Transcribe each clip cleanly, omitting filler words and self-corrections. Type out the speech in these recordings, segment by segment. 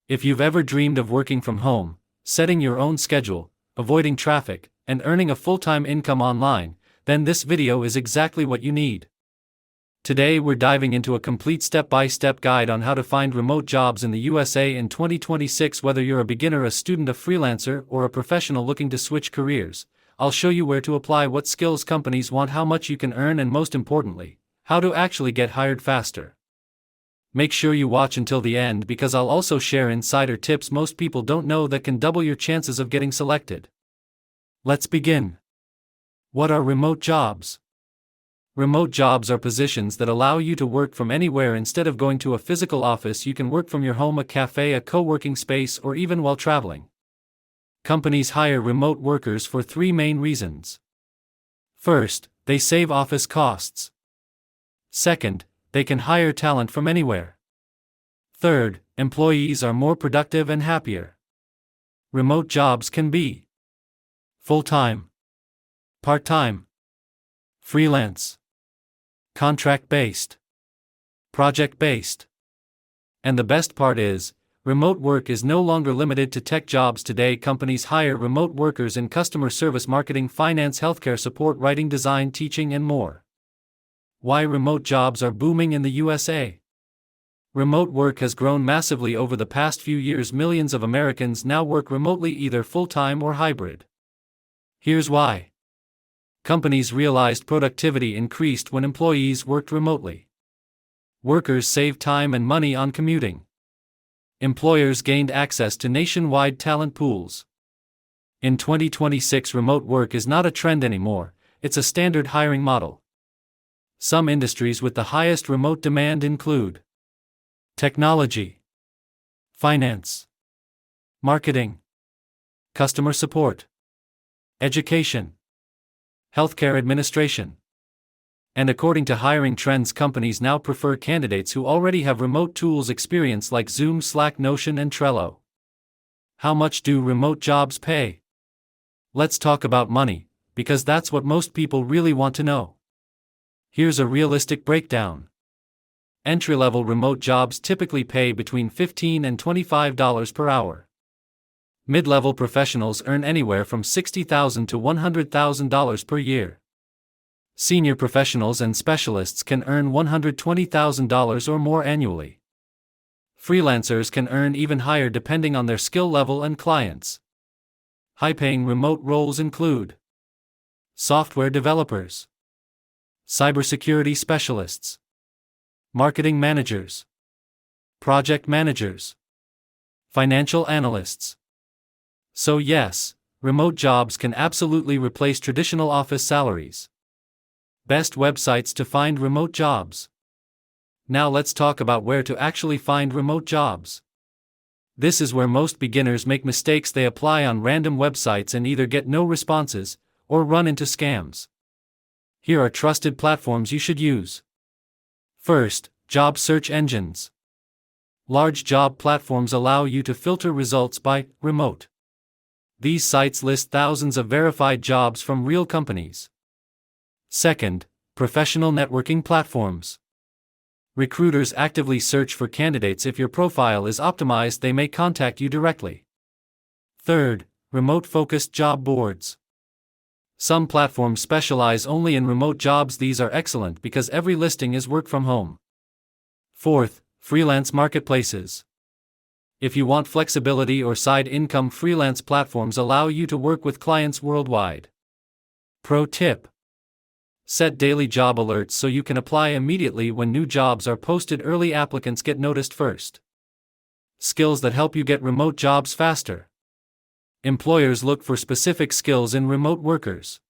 If you've ever dreamed of working from home, setting your own schedule, avoiding traffic, and earning a full-time income online, then this video is exactly what you need. Today we're diving into a complete step-by-step guide on how to find remote jobs in the USA in 2026. Whether you're a beginner, a student, a freelancer, or a professional looking to switch careers, I'll show you where to apply, what skills companies want, how much you can earn, and most importantly, how to actually get hired faster. Make sure you watch until the end because I'll also share insider tips most people don't know that can double your chances of getting selected. Let's begin. What are remote jobs? Remote jobs are positions that allow you to work from anywhere. Instead of going to a physical office, you can work from your home, a cafe, a co-working space, or even while traveling. Companies hire remote workers for three main reasons. First, they save office costs. Second, they can hire talent from anywhere. Third, employees are more productive and happier. Remote jobs can be full-time, part-time, freelance, contract-based, project-based. And the best part is, remote work is no longer limited to tech jobs. Today, companies hire remote workers in customer service, marketing, finance, healthcare support, writing, design, teaching, and more. Why remote jobs are booming in the USA? Remote work has grown massively over the past few years. Millions of Americans now work remotely, either full-time or hybrid. Here's why. Companies realized productivity increased when employees worked remotely. Workers saved time and money on commuting. Employers gained access to nationwide talent pools. In 2026, remote work is not a trend anymore, it's a standard hiring model. Some industries with the highest remote demand include technology, finance, marketing, customer support, education, healthcare administration. And according to hiring trends, companies now prefer candidates who already have remote tools experience like Zoom, Slack, Notion, and Trello. How much do remote jobs pay? Let's talk about money, because that's what most people really want to know. Here's a realistic breakdown. Entry-level remote jobs typically pay between $15 and $25 per hour. Mid-level professionals earn anywhere from $60,000 to $100,000 per year. Senior professionals and specialists can earn $120,000 or more annually. Freelancers can earn even higher depending on their skill level and clients. High-paying remote roles include software developers, cybersecurity specialists, marketing managers, project managers, financial analysts. So yes, remote jobs can absolutely replace traditional office salaries. Best websites to find remote jobs. Now let's talk about where to actually find remote jobs. This is where most beginners make mistakes. They apply on random websites and either get no responses or run into scams. Here are trusted platforms you should use. First, job search engines. Large job platforms allow you to filter results by remote. These sites list thousands of verified jobs from real companies. Second, professional networking platforms. Recruiters actively search for candidates. If your profile is optimized, they may contact you directly. Third, remote-focused job boards. Some platforms specialize only in remote jobs. These are excellent because every listing is work from home. Fourth, freelance marketplaces. If you want flexibility or side income, freelance platforms allow you to work with clients worldwide. Pro tip: set daily job alerts so you can apply immediately when new jobs are posted. Early applicants get noticed first. Skills that help you get remote jobs faster. Employers look for specific skills in remote workers.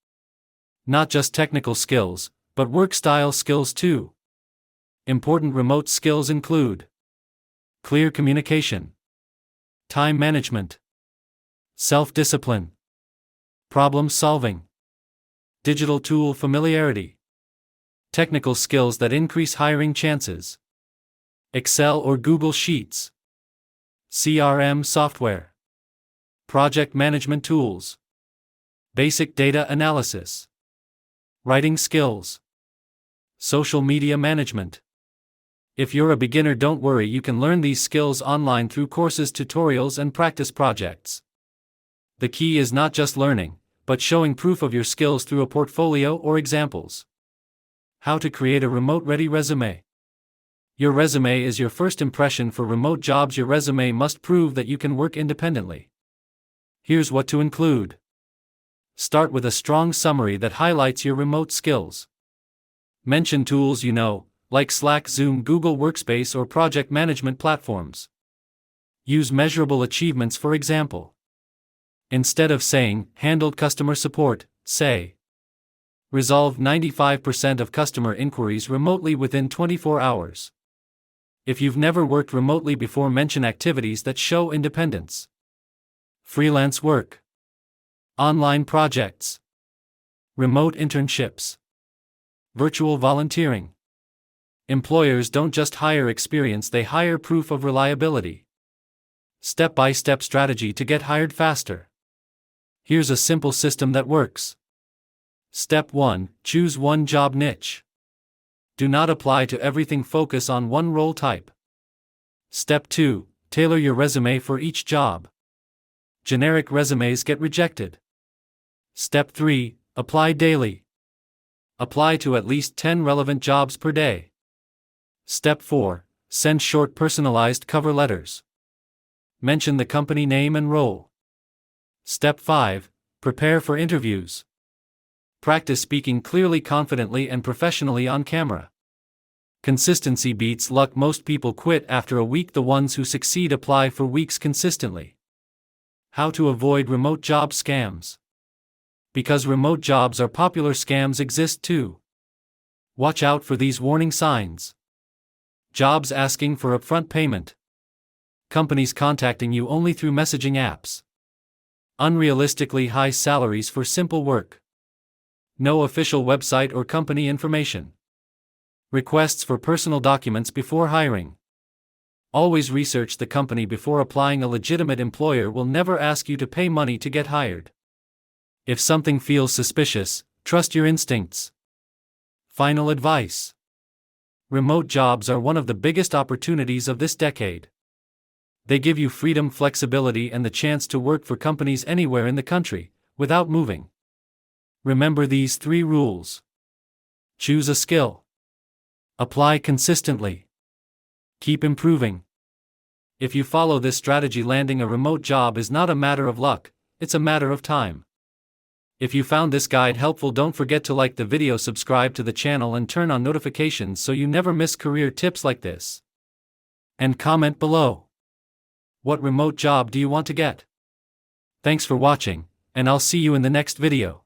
Not just technical skills, but work style skills too. Important remote skills include clear communication, time management, self-discipline, problem solving, digital tool familiarity. Technical skills that increase hiring chances: Excel or Google Sheets, CRM software, project management tools, basic data analysis, writing skills, social media management, If you're a beginner, don't worry, you can learn these skills online through courses, tutorials, and practice projects. The key is not just learning, but showing proof of your skills through a portfolio or examples. How to create a remote-ready resume. Your resume is your first impression for remote jobs. Your resume must prove that you can work independently. Here's what to include. Start with a strong summary that highlights your remote skills. Mention tools you know, like Slack, Zoom, Google Workspace, or project management platforms. Use measurable achievements, for example. Instead of saying, handled customer support, say, resolved 95% of customer inquiries remotely within 24 hours. If you've never worked remotely before, mention activities that show independence. Freelance work, online projects, remote internships, virtual volunteering. Employers don't just hire experience, they hire proof of reliability. Step-by-step strategy to get hired faster. Here's a simple system that works. Step 1. Choose one job niche. Do not apply to everything, focus on one role type. Step 2. Tailor your resume for each job. Generic resumes get rejected. Step 3. Apply daily. Apply to at least 10 relevant jobs per day. Step 4. Send short personalized cover letters. Mention the company name and role. Step 5. Prepare for interviews. Practice speaking clearly, confidently, and professionally on camera. Consistency beats luck. Most people quit after a week. The ones who succeed apply for weeks consistently. How to avoid remote job scams. Because remote jobs are popular, scams exist too. Watch out for these warning signs. Jobs asking for upfront payment. Companies contacting you only through messaging apps. Unrealistically high salaries for simple work. No official website or company information. Requests for personal documents before hiring. Always research the company before applying. A legitimate employer will never ask you to pay money to get hired. If something feels suspicious, trust your instincts. Final advice. Remote jobs are one of the biggest opportunities of this decade. They give you freedom, flexibility, and the chance to work for companies anywhere in the country, without moving. Remember these 3 rules. Choose a skill. Apply consistently. Keep improving. If you follow this strategy, landing a remote job is not a matter of luck, it's a matter of time. If you found this guide helpful, don't forget to like the video, subscribe to the channel, and turn on notifications so you never miss career tips like this. And comment below. What remote job do you want to get? Thanks for watching, and I'll see you in the next video.